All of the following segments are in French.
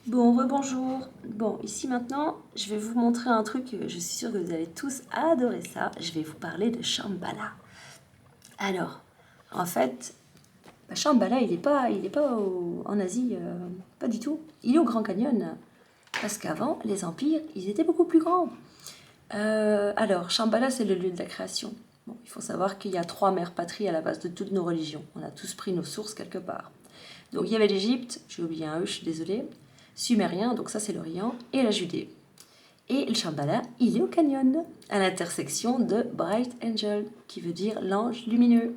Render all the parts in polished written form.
Bon, rebonjour. Bon, ici maintenant, je vais vous montrer un truc, je suis sûre que vous allez tous adorer ça. Je vais vous parler de Shambhala. Alors, en fait, Shambhala, il est pas en Asie, pas du tout. Il est au Grand Canyon. Parce qu'avant, les empires, ils étaient beaucoup plus grands. Alors, Shambhala, c'est le lieu de la création. Bon, il faut savoir qu'il y a trois mères patries à la base de toutes nos religions. On a tous pris nos sources quelque part. Donc il y avait l'Égypte, j'ai oublié un E, je suis désolée, Sumérien, donc ça c'est l'Orient, et la Judée. Et le Shambhala, il est au canyon, à l'intersection de Bright Angel, qui veut dire l'ange lumineux.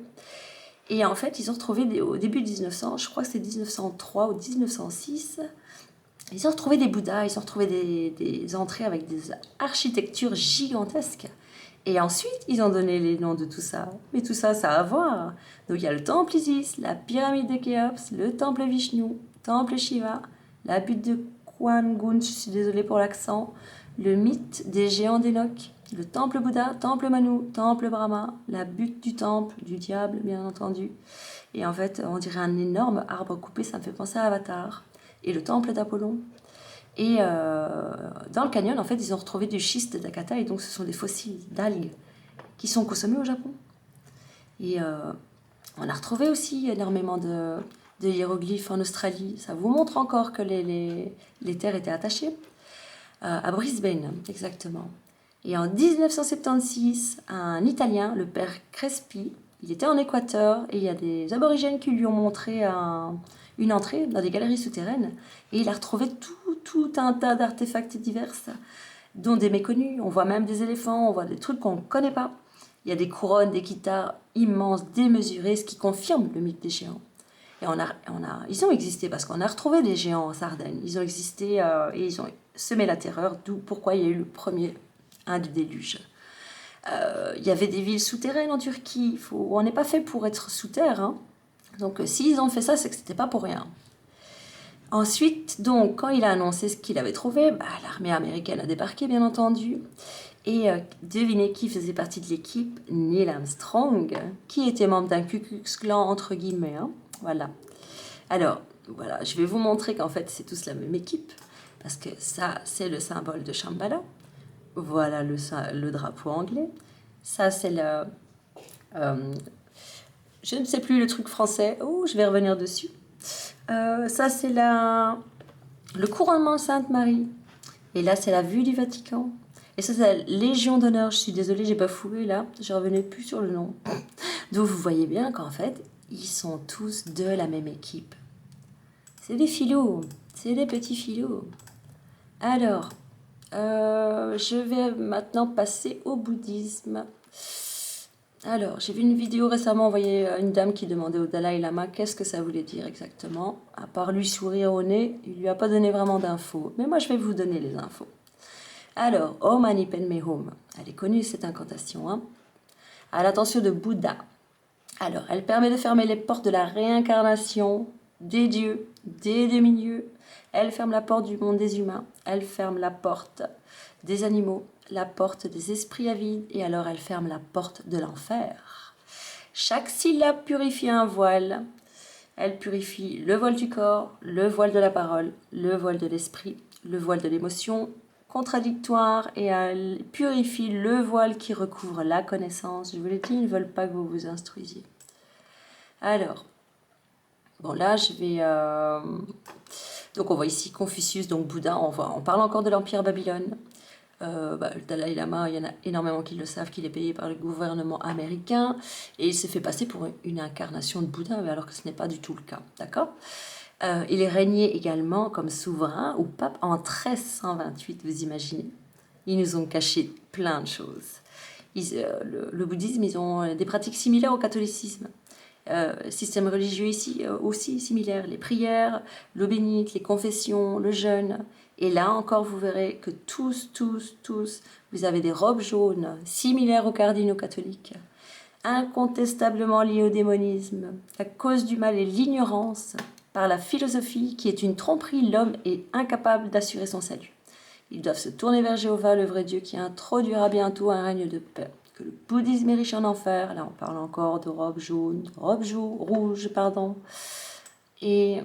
Et en fait, ils ont retrouvé au début de 1900, je crois que c'est 1903 ou 1906, ils ont retrouvé des Bouddhas, ils ont retrouvé des entrées avec des architectures gigantesques. Et ensuite, ils ont donné les noms de tout ça. Mais tout ça, ça a à voir. Donc il y a le temple Isis, la pyramide de Khéops, le temple Vishnu, temple Shiva, la butte de Kwangun, je suis désolée pour l'accent, le mythe des géants d'Enoch, le temple Bouddha, temple Manu, temple Brahma, la butte du temple, du diable, bien entendu. Et en fait, on dirait un énorme arbre coupé, ça me fait penser à Avatar. Et le temple d'Apollon. Et dans le canyon, en fait, ils ont retrouvé du schiste d'Akata, et donc ce sont des fossiles d'algues qui sont consommés au Japon. Et on a retrouvé aussi énormément de hiéroglyphes en Australie. Ça vous montre encore que les terres étaient attachées. À Brisbane, exactement. Et en 1976, un Italien, le père Crespi, il était en Équateur et il y a des aborigènes qui lui ont montré une entrée dans des galeries souterraines et il a retrouvé tout un tas d'artefacts divers, dont des méconnus. On voit même des éléphants, on voit des trucs qu'on ne connaît pas. Il y a des couronnes, des guitares immenses, démesurées, ce qui confirme le mythe des géants. Et ils ont existé parce qu'on a retrouvé des géants en Sardaigne. Ils ont existé et ils ont semé la terreur, d'où pourquoi il y a eu le premier un du déluge. Il y avait des villes souterraines en Turquie. On n'est pas fait pour être sous terre. Hein. Donc s'ils ont fait ça, c'est que c'était pas pour rien. Ensuite, donc, quand il a annoncé ce qu'il avait trouvé, l'armée américaine a débarqué, bien entendu. Et devinez qui faisait partie de l'équipe? Neil Armstrong, qui était membre d'un Ku Klux Klan, entre guillemets. Hein. Voilà. Alors, voilà, je vais vous montrer qu'en fait, c'est tous la même équipe, parce que ça, c'est le symbole de Shambhala. Voilà le drapeau anglais. Ça, c'est le... je ne sais plus le truc français. Oh, je vais revenir dessus. Ça, c'est le couronnement de Sainte-Marie. Et là, c'est la vue du Vatican. Et ça, c'est la Légion d'honneur. Je suis désolée, j'ai pas fouillé là. Je revenais plus sur le nom. Donc, vous voyez bien qu'en fait, ils sont tous de la même équipe. C'est des filous. C'est des petits filous. Alors, je vais maintenant passer au bouddhisme. Alors, j'ai vu une vidéo récemment envoyée à une dame qui demandait au Dalai Lama qu'est-ce que ça voulait dire exactement. À part lui sourire au nez, il lui a pas donné vraiment d'infos. Mais moi, je vais vous donner les infos. Alors, Om Mani Padme Hum. Elle est connue cette incantation. Hein, à l'attention de Bouddha. Alors, elle permet de fermer les portes de la réincarnation, des dieux, des demi-dieux. Elle ferme la porte du monde des humains. Elle ferme la porte des animaux, la porte des esprits avides, et alors elle ferme la porte de l'enfer. Chaque syllabe purifie un voile. Elle purifie le voile du corps, le voile de la parole, le voile de l'esprit, le voile de l'émotion contradictoire, et elle purifie le voile qui recouvre la connaissance. Je vous l'ai dit, ils ne veulent pas que vous vous instruisiez. Alors, bon là je vais... Donc on voit ici Confucius, donc Bouddha, on parle encore de l'Empire Babylone. Le Dalai Lama, il y en a énormément qui le savent, qu'il est payé par le gouvernement américain, et il s'est fait passer pour une incarnation de Bouddha, alors que ce n'est pas du tout le cas, d'accord. Il est régné également comme souverain ou pape en 1328, vous imaginez. Ils nous ont caché plein de choses. Le bouddhisme, ils ont des pratiques similaires au catholicisme. Système religieux ici aussi similaire, les prières, l'eau bénite, les confessions, le jeûne. Et là encore, vous verrez que tous, vous avez des robes jaunes, similaires aux cardinaux catholiques, incontestablement liées au démonisme. La cause du mal est l'ignorance par la philosophie qui est une tromperie. L'homme est incapable d'assurer son salut. Ils doivent se tourner vers Jéhovah, le vrai Dieu, qui introduira bientôt un règne de paix. Que le bouddhisme est riche en enfer. Là, on parle encore de robes jaunes, rouges, pardon. Et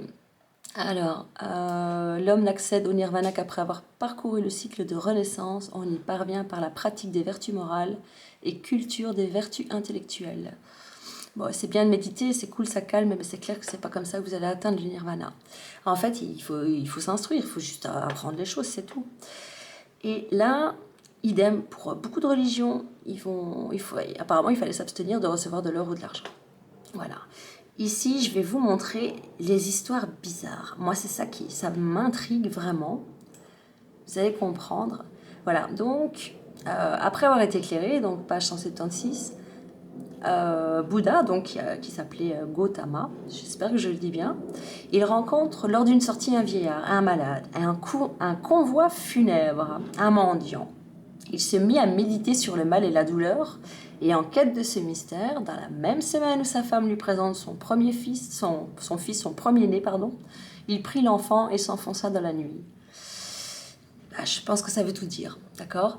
Alors, l'homme n'accède au nirvana qu'après avoir parcouru le cycle de renaissance. On y parvient par la pratique des vertus morales et culture des vertus intellectuelles. Bon, c'est bien de méditer, c'est cool, ça calme, mais c'est clair que c'est pas comme ça que vous allez atteindre le nirvana. En fait, il faut s'instruire, il faut juste apprendre les choses, c'est tout. Et là, idem pour beaucoup de religions, apparemment, il fallait s'abstenir de recevoir de l'or ou de l'argent. Voilà. Ici, je vais vous montrer les histoires bizarres. Moi, c'est ça m'intrigue vraiment. Vous allez comprendre. Voilà. Donc, après avoir été éclairé, donc page 176, Bouddha, donc qui s'appelait Gautama, j'espère que je le dis bien, il rencontre lors d'une sortie un vieillard, un malade, un convoi funèbre, un mendiant. Il se mit à méditer sur le mal et la douleur, et en quête de ce mystère, dans la même semaine où sa femme lui présente son premier-né, il prit l'enfant et s'enfonça dans la nuit. Bah, je pense que ça veut tout dire, d'accord ?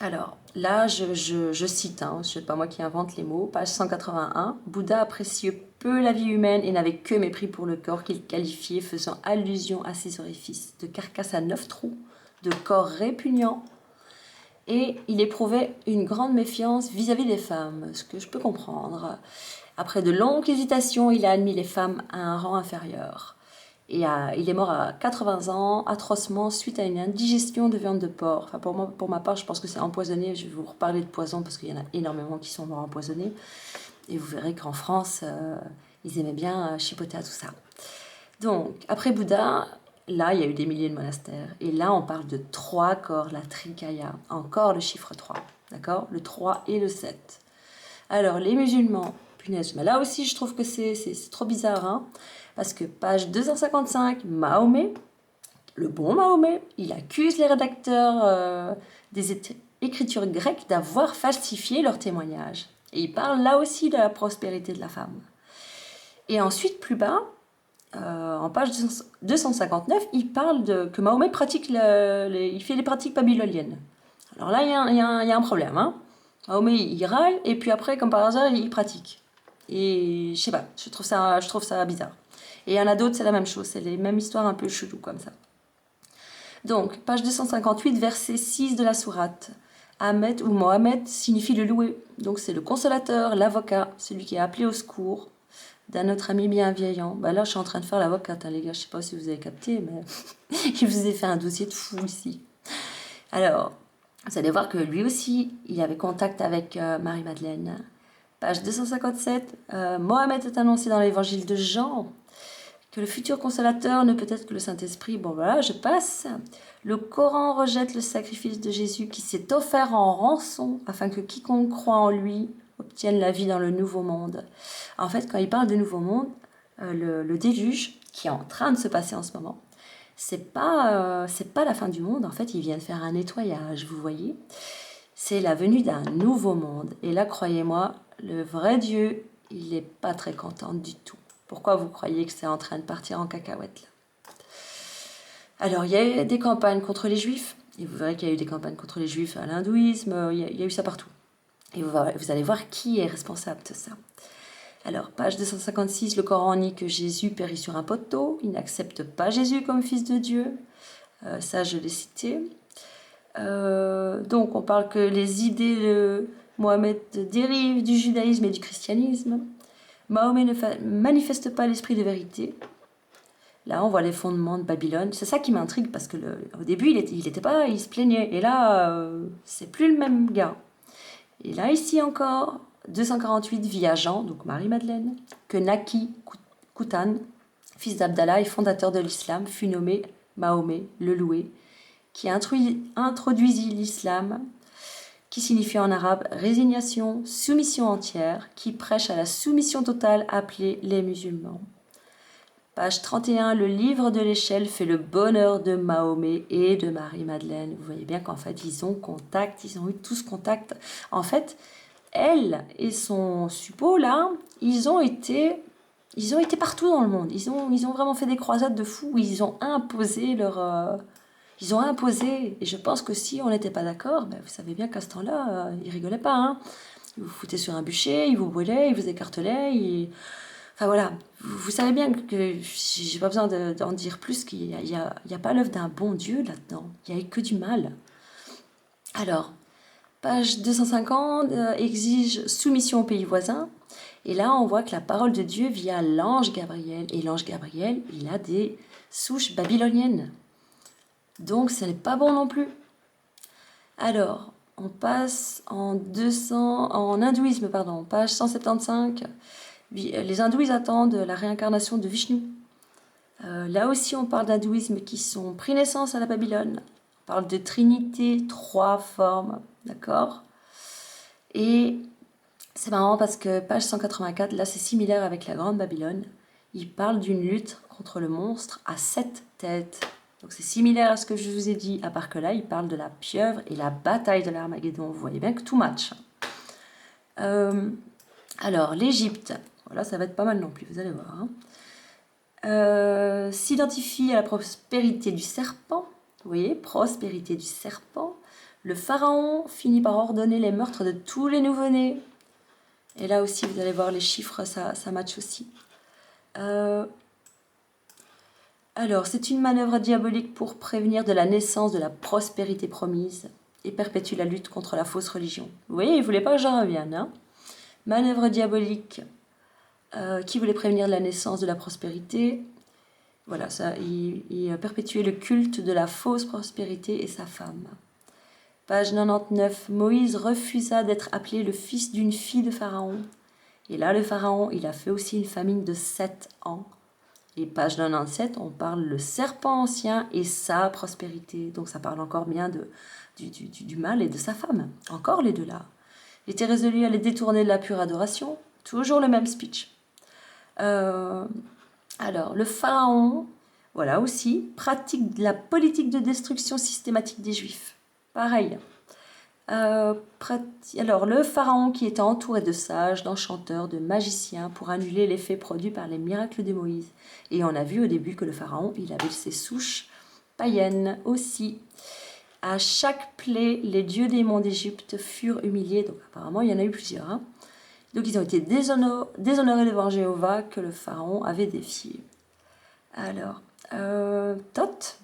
Alors, là, je cite, je sais pas moi qui invente les mots, page 181, Bouddha appréciait peu la vie humaine et n'avait que mépris pour le corps qu'il qualifiait, faisant allusion à ses orifices, de carcasse à 9 trous, de corps répugnant, et il éprouvait une grande méfiance vis-à-vis des femmes, ce que je peux comprendre. Après de longues hésitations, il a admis les femmes à un rang inférieur. Et il est mort à 80 ans, atrocement, suite à une indigestion de viande de porc. Enfin, pour ma part, je pense que c'est empoisonné. Je vais vous reparler de poison parce qu'il y en a énormément qui sont morts empoisonnés. Et vous verrez qu'en France, ils aimaient bien chipoter à tout ça. Donc, après Bouddha, là, il y a eu des milliers de monastères. Et là, on parle de 3 corps, la Trikaya. Encore le chiffre 3. D'accord ? Le 3 et le 7. Alors, les musulmans, punaise, mais là aussi, je trouve que c'est trop bizarre, hein, parce que page 255, Mahomet, le bon Mahomet, il accuse les rédacteurs des écritures grecques d'avoir falsifié leurs témoignages. Et il parle là aussi de la prospérité de la femme. Et ensuite, plus bas, en page 259, il parle que Mahomet il fait des pratiques babyloniennes. Alors là, il y a un problème, hein. Mahomet, il râle, et puis après, comme par hasard, il pratique. Et je sais pas, je trouve ça bizarre. Et il y en a d'autres, c'est la même chose, c'est les mêmes histoires un peu chelou comme ça. Donc, page 258, verset 6 de la sourate. Ahmed ou Mohamed signifie le loué. Donc c'est le consolateur, l'avocat, celui qui est appelé au secours d'un autre ami bienveillant. Bah là, je suis en train de faire l'avocate, hein, les gars, je sais pas si vous avez capté, mais il vous ai fait un dossier de fou ici. Alors, vous allez voir que lui aussi, il avait contact avec Marie-Madeleine. Page 257, Mohamed est annoncé dans l'évangile de Jean que le futur consolateur ne peut être que le Saint-Esprit. Bon voilà, je passe. Le Coran rejette le sacrifice de Jésus qui s'est offert en rançon afin que quiconque croit en lui obtienne la vie dans le nouveau monde. En fait, quand il parle de nouveau monde, le déluge qui est en train de se passer en ce moment, c'est pas la fin du monde. En fait, il vient de faire un nettoyage, vous voyez. C'est la venue d'un nouveau monde. Et là, croyez-moi, le vrai Dieu, il n'est pas très content du tout. Pourquoi vous croyez que c'est en train de partir en cacahuète là ? Alors, il y a des campagnes contre les juifs. Et vous verrez qu'il y a eu des campagnes contre les juifs à l'hindouisme. Il y a eu ça partout. Et vous allez voir qui est responsable de ça. Alors, page 256, le Coran nie que Jésus périt sur un poteau. Il n'accepte pas Jésus comme fils de Dieu. Ça, je l'ai cité. Donc, on parle que les idées de Mohammed dérivent du judaïsme et du christianisme. Mahomet ne manifeste pas l'esprit de vérité. Là, on voit les fondements de Babylone. C'est ça qui m'intrigue parce que au début, il se plaignait. Et là, c'est plus le même gars. Et là, ici encore, 248 vit à Jean, donc Marie-Madeleine, que Naki Koutan, fils d'Abdallah et fondateur de l'islam, fut nommé Mahomet, le loué, qui introduisit l'islam, qui signifie en arabe résignation, soumission entière, qui prêche à la soumission totale appelée les musulmans. Page 31, le livre de l'échelle fait le bonheur de Mahomet et de Marie-Madeleine. Vous voyez bien qu'en fait, ils ont eu tous contact. En fait, elle et son suppôt, là, ils ont été partout dans le monde. Ils ont vraiment fait des croisades de fous. Ils ont imposé et je pense que si on n'était pas d'accord, ben vous savez bien qu'à ce temps-là, ils rigolaient pas, hein. Ils vous foutaient sur un bûcher, ils vous brûlaient, ils vous écartelaient, Enfin voilà, vous savez bien que j'ai pas besoin d'en dire plus, qu'il n'y a pas l'œuvre d'un bon Dieu là-dedans. Il n'y a que du mal. Alors, page 250 exige soumission au pays voisin. Et là, on voit que la parole de Dieu via l'ange Gabriel. Et l'ange Gabriel, il a des souches babyloniennes. Donc, ce n'est pas bon non plus. Alors, on passe en hindouisme, pardon, page 175. Les hindous, ils attendent la réincarnation de Vishnu. Là aussi, on parle d'hindouisme qui sont pris naissance à la Babylone. On parle de Trinité, 3 formes, d'accord? Et c'est marrant parce que page 184, là c'est similaire avec la Grande Babylone. Il parle d'une lutte contre le monstre à 7 têtes. Donc c'est similaire à ce que je vous ai dit, à part que là, il parle de la pieuvre et la bataille de l'Armageddon. Vous voyez bien que tout match. Alors, l'Égypte, voilà, ça va être pas mal non plus, vous allez voir. S'identifie à la prospérité du serpent. Vous voyez, prospérité du serpent. Le pharaon finit par ordonner les meurtres de tous les nouveau-nés. Et là aussi, vous allez voir les chiffres, ça match aussi. Alors, c'est une manœuvre diabolique pour prévenir de la naissance de la prospérité promise et perpétue la lutte contre la fausse religion. Vous voyez, il ne voulait pas que j'en revienne. Hein. Manœuvre diabolique qui voulait prévenir de la naissance de la prospérité. Voilà, ça, il perpétuait le culte de la fausse prospérité et sa femme. Page 99, Moïse refusa d'être appelé le fils d'une fille de Pharaon. Et là, le Pharaon, il a fait aussi une famine de 7 ans. Et page 97, on parle le serpent ancien et sa prospérité. Donc ça parle encore bien du mal et de sa femme. Encore les deux là. Il était résolu à les détourner de la pure adoration. Toujours le même speech. Alors, le Pharaon, voilà aussi, pratique la politique de destruction systématique des Juifs. Pareil. Alors, le Pharaon qui était entouré de sages, d'enchanteurs, de magiciens pour annuler l'effet produit par les miracles de Moïse. Et on a vu au début que le Pharaon, il avait ses souches païennes aussi. À chaque plaie, les dieux démons d'Égypte furent humiliés. Donc apparemment, il y en a eu plusieurs. Hein. Donc ils ont été déshonorés devant Jéhovah que le Pharaon avait défié. Alors, Thoth,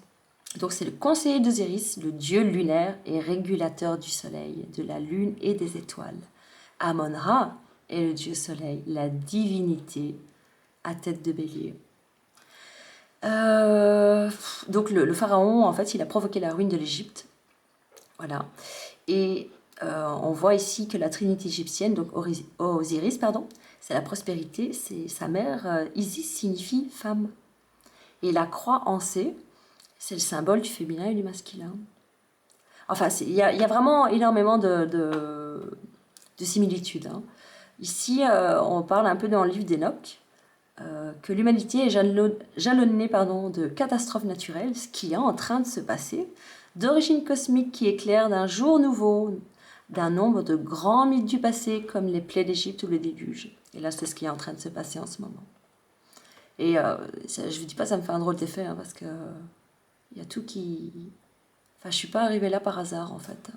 donc c'est le conseiller d'Osiris, le dieu lunaire et régulateur du soleil, de la lune et des étoiles. Amon-Ra est le dieu soleil, la divinité à tête de bélier. Donc le pharaon, en fait, il a provoqué la ruine de l'Égypte. Voilà. Et on voit ici que la trinité égyptienne, donc Osiris, pardon, c'est la prospérité, c'est sa mère, Isis signifie femme. Et la croix en C, c'est le symbole du féminin et du masculin. Enfin, il y a vraiment énormément de similitudes. Hein. Ici, on parle un peu dans le livre d'Enoch, que l'humanité est jalonnée de catastrophes naturelles, ce qui est en train de se passer, d'origine cosmique qui éclaire d'un jour nouveau, d'un nombre de grands mythes du passé, comme les plaies d'Égypte ou le déluge. Et là, c'est ce qui est en train de se passer en ce moment. Et je ne vous dis pas, ça me fait un drôle d'effet, hein, parce que il y a tout qui... Enfin, je ne suis pas arrivée là par hasard, en fait.